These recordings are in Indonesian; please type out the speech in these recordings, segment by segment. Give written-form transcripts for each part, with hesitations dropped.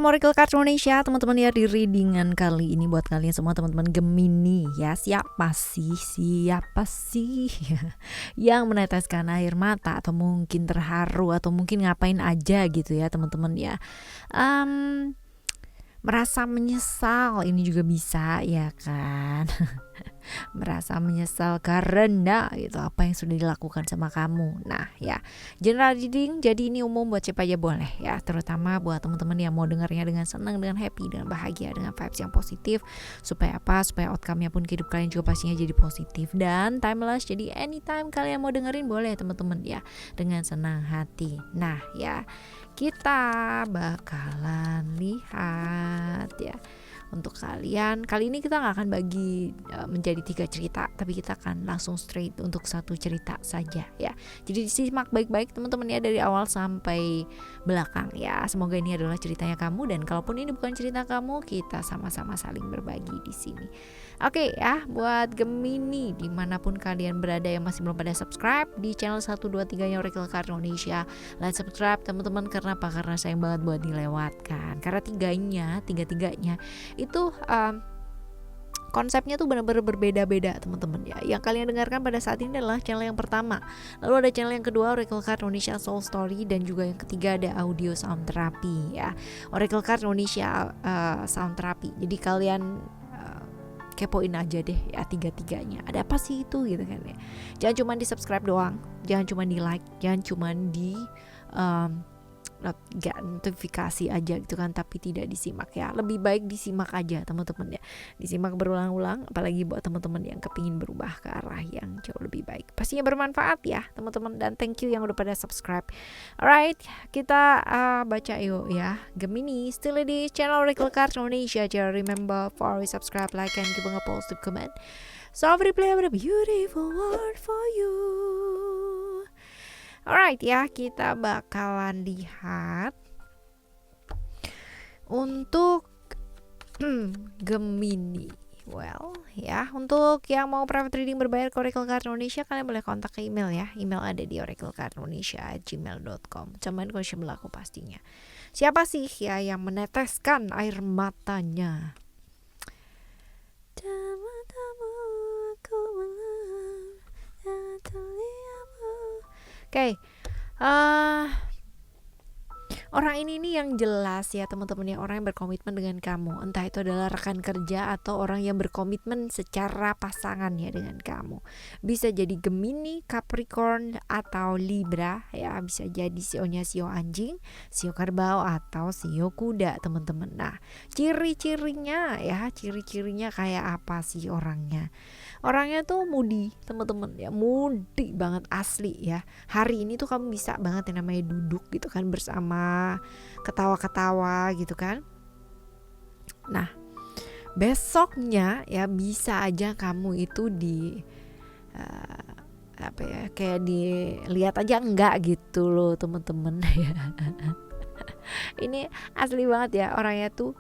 sama Oracle Card Indonesia, teman-teman ya. Di readingan kali ini buat kalian semua teman-teman Gemini ya, siapa sih yang meneteskan air mata atau mungkin terharu atau mungkin ngapain aja gitu ya teman-teman ya. Merasa menyesal, ini juga bisa ya kan. Merasa menyesal karena gitu apa yang sudah dilakukan sama kamu. Nah ya, general reading jadi ini umum buat siapa aja boleh ya, terutama buat teman-teman yang mau dengarnya dengan senang, dengan happy, dengan bahagia, dengan vibes yang positif. Supaya apa? Supaya outcome-nya pun ke hidup kalian juga pastinya jadi positif dan timeless. Jadi anytime kalian mau dengerin boleh teman-teman ya, dengan senang hati. Nah ya, kita bakalan lihat ya untuk kalian. Kali ini kita gak akan bagi menjadi 3 cerita, tapi kita akan langsung straight untuk 1 cerita saja ya. Jadi disimak baik-baik teman-teman ya, dari awal sampai belakang ya. Semoga ini adalah ceritanya kamu, dan kalaupun ini bukan cerita kamu, kita sama-sama saling berbagi di sini. Oke ya, buat Gemini dimanapun kalian berada yang masih belum pada subscribe di channel 123 nya Oracle Card Indonesia, like subscribe teman-teman. Karena apa? Karena sayang banget buat dilewatkan. Karena tiga-tiganya itu konsepnya tuh benar-benar berbeda-beda teman-teman ya. Yang kalian dengarkan pada saat ini adalah channel yang pertama. Lalu ada channel yang kedua, Oracle Card Indonesia Soul Story, dan juga yang ketiga ada audio sound therapy ya. Oracle Card Indonesia sound therapy. Jadi kalian kepoin aja deh ya tiga-tiganya. Ada apa sih itu gitu kan ya. Jangan cuma di subscribe doang, jangan cuma di like, jangan cuma di notifikasi aja gitu kan, tapi tidak disimak ya. Lebih baik disimak aja teman-teman ya, disimak berulang-ulang, apalagi buat teman-teman yang kepingin berubah ke arah yang jauh lebih baik. Pastinya bermanfaat ya teman-teman, dan thank you yang udah pada subscribe. Alright, kita baca yuk ya. Gemini, still di channel Oracle Card Indonesia. Just remember for always subscribe, like, and give a positive comment. So I'll replay a beautiful word for you. Alright ya, kita bakalan lihat untuk Gemini. Well ya, untuk yang mau private reading berbayar ke Oracle Card Indonesia, kalian boleh kontak ke email ya. Email ada di oraclecardindonesia@gmail.com. Cuman question berlaku pastinya. Siapa sih ya yang meneteskan air matanya? Oke, orang ini nih yang jelas ya teman-teman ya, orang yang berkomitmen dengan kamu. Entah itu adalah rekan kerja atau orang yang berkomitmen secara pasangan ya dengan kamu. Bisa jadi Gemini, Capricorn, atau Libra ya. Bisa jadi sionya sio anjing, sio kerbau, atau sio kuda teman-teman. Nah, ciri-cirinya kayak apa sih orangnya? Orangnya tuh moody teman-teman ya, moody banget asli ya. Hari ini tuh kamu bisa banget yang namanya duduk gitu kan bersama, ketawa-ketawa gitu kan. Nah, besoknya ya bisa aja kamu itu kayak dilihat aja enggak gitu loh teman-teman ya. Ini asli banget ya, orangnya tuh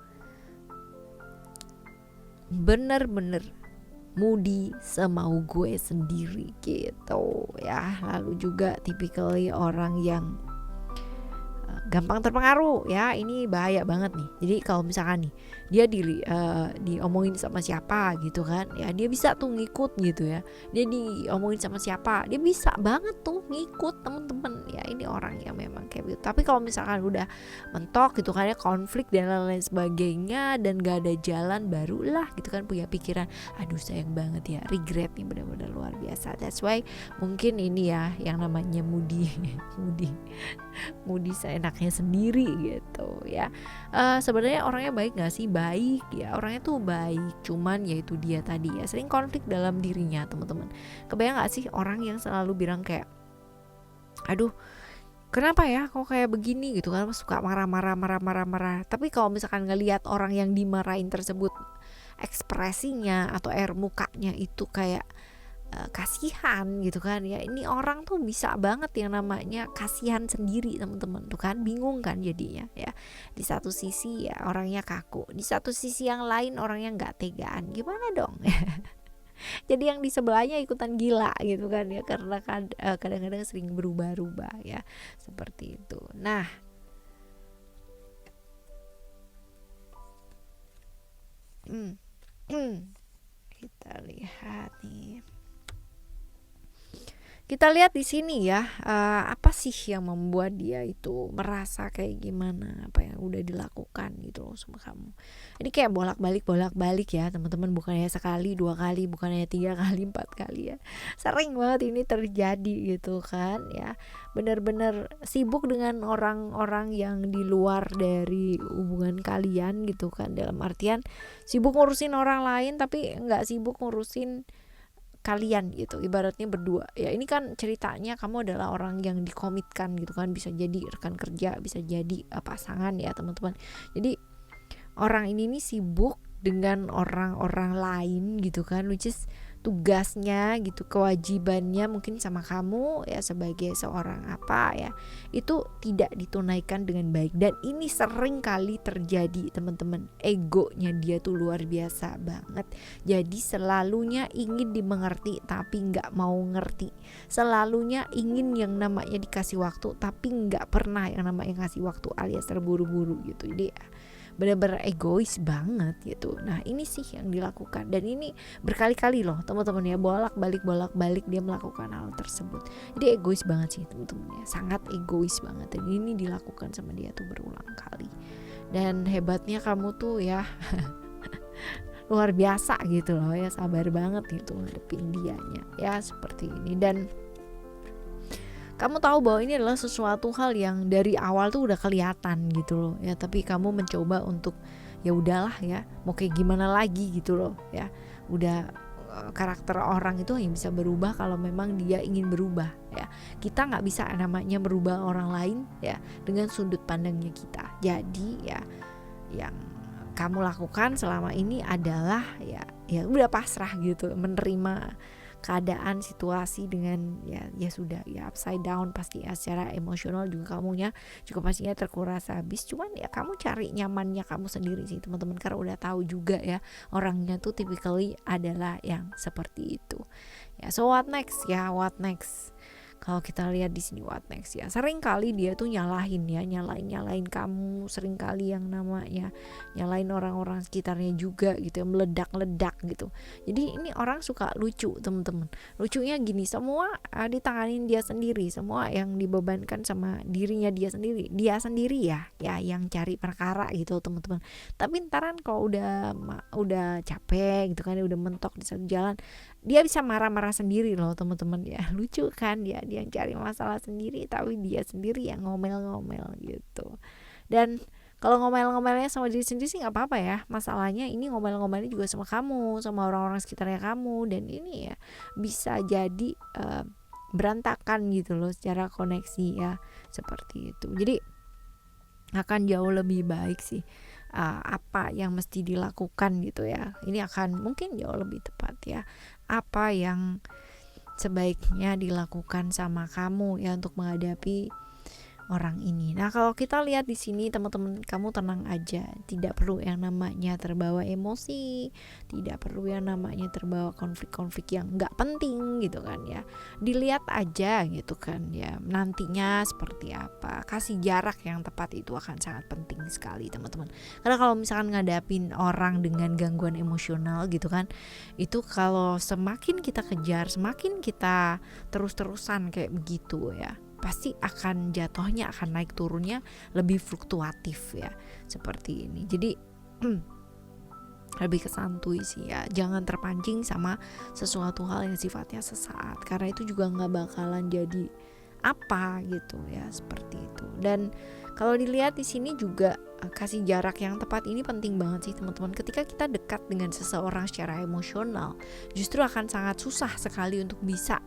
bener-bener moody semau gue sendiri gitu ya. Lalu juga typically orang yang gampang terpengaruh ya. Ini bahaya banget nih. Jadi kalau misalkan nih dia diomongin sama siapa gitu kan ya, dia bisa tuh ngikut gitu ya. Dia diomongin sama siapa, dia bisa banget tuh ngikut temen-temen ya. Ini orang yang memang kayak gitu. Tapi kalau misalkan udah mentok gitu kan ya, konflik dan lain-lain sebagainya, dan gak ada jalan, barulah gitu kan punya pikiran, aduh sayang banget ya, regret nih, benar-benar luar biasa. That's why mungkin ini ya yang namanya moody seenaknya sendiri gitu ya. Sebenarnya orangnya baik gak sih? Baik ya, orangnya tuh baik, cuman yaitu dia tadi ya, sering konflik dalam dirinya teman-teman. Kebayang gak sih orang yang selalu bilang kayak, aduh kenapa ya kok kayak begini gitu kan, suka marah. Tapi kalau misalkan ngelihat orang yang dimarahin tersebut, ekspresinya atau air mukanya itu kayak kasihan gitu kan ya. Ini orang tuh bisa banget yang namanya kasihan sendiri teman-teman tuh kan, bingung kan jadinya ya. Di satu sisi ya orangnya kaku, di satu sisi yang lain orangnya nggak tegaan, gimana dong? Jadi yang di sebelahnya ikutan gila gitu kan ya, karena kadang-kadang sering berubah-ubah ya, seperti itu. Nah Kita lihat nih. Kita lihat di sini ya, apa sih yang membuat dia itu merasa kayak gimana, apa yang udah dilakukan gitu loh sama kamu. Ini kayak bolak-balik ya teman-teman, bukan hanya sekali, 2 kali, bukan hanya 3 kali, 4 kali ya. Sering banget ini terjadi gitu kan ya. Benar-benar sibuk dengan orang-orang yang di luar dari hubungan kalian gitu kan. Dalam artian sibuk ngurusin orang lain tapi nggak sibuk ngurusin kalian gitu, ibaratnya berdua ya. Ini kan ceritanya kamu adalah orang yang dikomitkan gitu kan, bisa jadi rekan kerja, bisa jadi pasangan ya teman-teman. Jadi orang ini nih sibuk dengan orang-orang lain gitu kan, which is tugasnya gitu, kewajibannya mungkin sama kamu ya sebagai seorang apa ya, itu tidak ditunaikan dengan baik. Dan ini sering kali terjadi teman-teman. Egonya dia tuh luar biasa banget, jadi selalunya ingin dimengerti tapi nggak mau ngerti, selalunya ingin yang namanya dikasih waktu tapi nggak pernah yang namanya ngasih waktu, alias terburu-buru gitu. Jadi benar-benar egois banget gitu. Nah ini sih yang dilakukan, dan ini berkali-kali loh teman-teman ya, bolak-balik dia melakukan hal tersebut. Jadi egois banget sih teman-teman ya, sangat egois banget, dan ini dilakukan sama dia tuh berulang kali. Dan hebatnya kamu tuh ya luar biasa gitu loh ya, sabar banget gitu ngadepin dianya ya seperti ini. Dan kamu tahu bahwa ini adalah sesuatu hal yang dari awal tuh udah kelihatan gitu loh ya, tapi kamu mencoba untuk ya udahlah ya, mau kayak gimana lagi gitu loh ya. Udah karakter orang itu hanya bisa berubah kalau memang dia ingin berubah ya. Kita nggak bisa namanya merubah orang lain ya dengan sudut pandangnya kita. Jadi ya yang kamu lakukan selama ini adalah ya udah pasrah gitu, menerima keadaan situasi dengan ya sudah ya, upside down pasti ya, secara emosional juga kamunya juga pastinya terkuras habis. Cuman ya kamu cari nyamannya kamu sendiri sih teman-teman, karena udah tahu juga ya orangnya tuh typically adalah yang seperti itu ya. So what next ya, what next? Kalau kita lihat di sini what next ya, sering kali dia tuh nyalain kamu, sering kali yang namanya nyalain orang-orang sekitarnya juga gitu ya, meledak-ledak gitu. Jadi ini orang suka lucu teman-teman. Lucunya gini, semua ditanganin dia sendiri, semua yang dibebankan sama dirinya dia sendiri ya yang cari perkara gitu teman-teman. Tapi ntaran kalau udah capek gitu kan, udah mentok di satu jalan, dia bisa marah-marah sendiri loh teman-teman ya. Lucu kan, dia yang cari masalah sendiri tapi dia sendiri yang ngomel-ngomel gitu. Dan kalau ngomel-ngomelnya sama diri sendiri sih nggak apa-apa ya, masalahnya ini ngomel-ngomelnya juga sama kamu, sama orang-orang sekitarnya kamu, dan ini ya bisa jadi berantakan gitu loh secara koneksi ya, seperti itu. Jadi akan jauh lebih baik sih apa yang mesti dilakukan gitu ya, ini akan mungkin jauh lebih tepat ya, apa yang sebaiknya dilakukan sama kamu ya untuk menghadapi orang ini. Nah kalau kita lihat di sini teman-teman, kamu tenang aja, tidak perlu yang namanya terbawa emosi, tidak perlu yang namanya terbawa konflik-konflik yang nggak penting gitu kan ya. Dilihat aja gitu kan ya, nantinya seperti apa. Kasih jarak yang tepat itu akan sangat penting sekali teman-teman. Karena kalau misalkan ngadapin orang dengan gangguan emosional gitu kan, itu kalau semakin kita kejar, semakin kita terus-terusan kayak begitu ya, pasti akan jatuhnya, akan naik turunnya lebih fluktuatif ya, seperti ini. Jadi lebih kesantuy sih ya, jangan terpancing sama sesuatu hal yang sifatnya sesaat, karena itu juga nggak bakalan jadi apa gitu ya, seperti itu. Dan kalau dilihat di sini juga kasih jarak yang tepat ini penting banget sih teman-teman. Ketika kita dekat dengan seseorang secara emosional, justru akan sangat susah sekali untuk bisa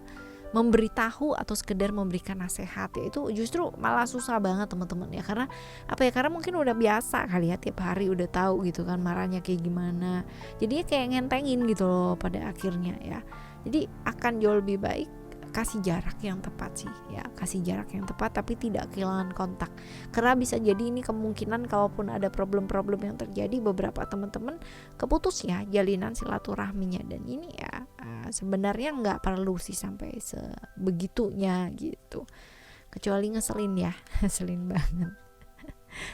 memberitahu atau sekedar memberikan nasihat ya, itu justru malah susah banget teman-teman ya. Karena apa ya, karena mungkin udah biasa kali ya, tiap hari udah tahu gitu kan marahnya kayak gimana, jadinya kayak ngentengin gitu loh pada akhirnya ya. Jadi akan jauh lebih baik kasih jarak yang tepat sih ya, kasih jarak yang tepat tapi tidak kehilangan kontak. Karena bisa jadi ini kemungkinan kalaupun ada problem-problem yang terjadi, beberapa teman-teman keputus ya jalinan silaturahminya, dan ini ya sebenarnya nggak perlu sih sampai sebegitunya gitu, kecuali ngeselin ya ngeselin banget.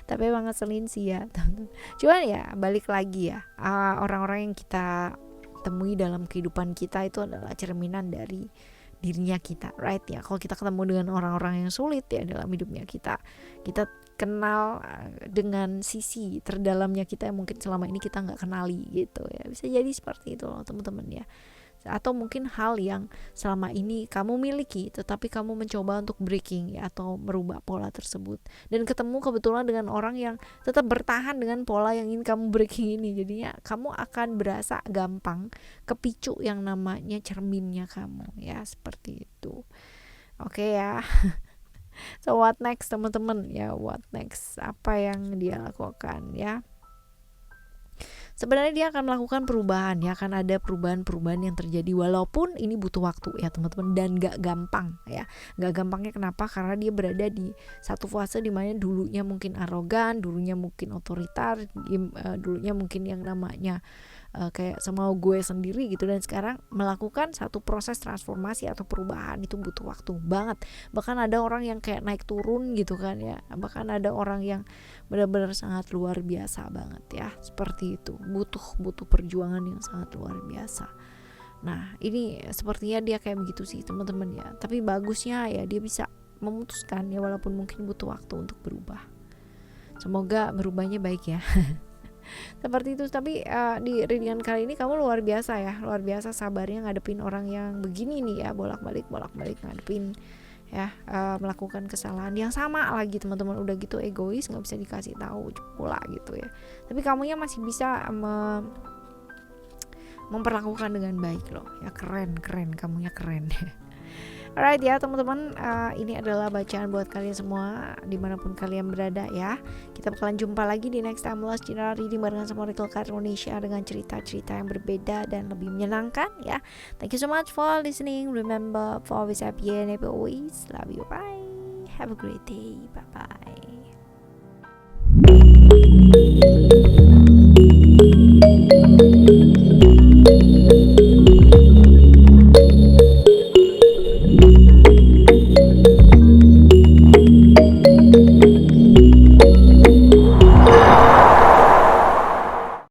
Tapi emang ngeselin sih ya teman-teman. Cuman ya balik lagi ya, orang-orang yang kita temui dalam kehidupan kita itu adalah cerminan dari dirinya kita, right ya. Kalau kita ketemu dengan orang-orang yang sulit ya dalam hidupnya kita kenal dengan sisi terdalamnya kita yang mungkin selama ini kita nggak kenali gitu ya. Bisa jadi seperti itu loh teman-teman ya. Atau mungkin hal yang selama ini kamu miliki tetapi kamu mencoba untuk breaking ya, atau merubah pola tersebut, dan ketemu kebetulan dengan orang yang tetap bertahan dengan pola yang ingin kamu breaking ini. Jadinya kamu akan berasa gampang kepicu yang namanya cerminnya kamu ya, seperti itu. Oke ya. So what next teman-teman ya, what next, apa yang dia lakukan ya. Sebenarnya dia akan melakukan perubahan ya, akan ada perubahan-perubahan yang terjadi walaupun ini butuh waktu ya teman-teman, dan gak gampang ya. Gak gampangnya kenapa? Karena dia berada di satu fase dimana dulunya mungkin arogan, dulunya mungkin otoriter, dulunya mungkin yang namanya kayak semau gue sendiri gitu, dan sekarang melakukan satu proses transformasi atau perubahan itu butuh waktu banget. Bahkan ada orang yang kayak naik turun gitu kan ya, bahkan ada orang yang benar-benar sangat luar biasa banget ya, seperti itu. Butuh perjuangan yang sangat luar biasa. Nah ini sepertinya dia kayak begitu sih teman-teman ya, tapi bagusnya ya dia bisa memutuskan ya, walaupun mungkin butuh waktu untuk berubah. Semoga berubahnya baik ya. Seperti itu. Tapi di readingan kali ini kamu luar biasa ya, luar biasa sabarnya ngadepin orang yang begini nih ya, bolak-balik ngadepin ya, melakukan kesalahan yang sama lagi teman-teman. Udah gitu egois, nggak bisa dikasih tahu pula gitu ya, tapi kamunya masih bisa memperlakukan dengan baik loh ya. Keren kamunya keren. Alright ya teman-teman, ini adalah bacaan buat kalian semua dimanapun kalian berada ya. Kita bakalan jumpa lagi di next timeless general reading barengan sama Oracle Card Indonesia dengan cerita-cerita yang berbeda dan lebih menyenangkan ya. Thank you so much for listening. Remember, for always happy and happy always. Love you, bye. Have a great day. Bye bye.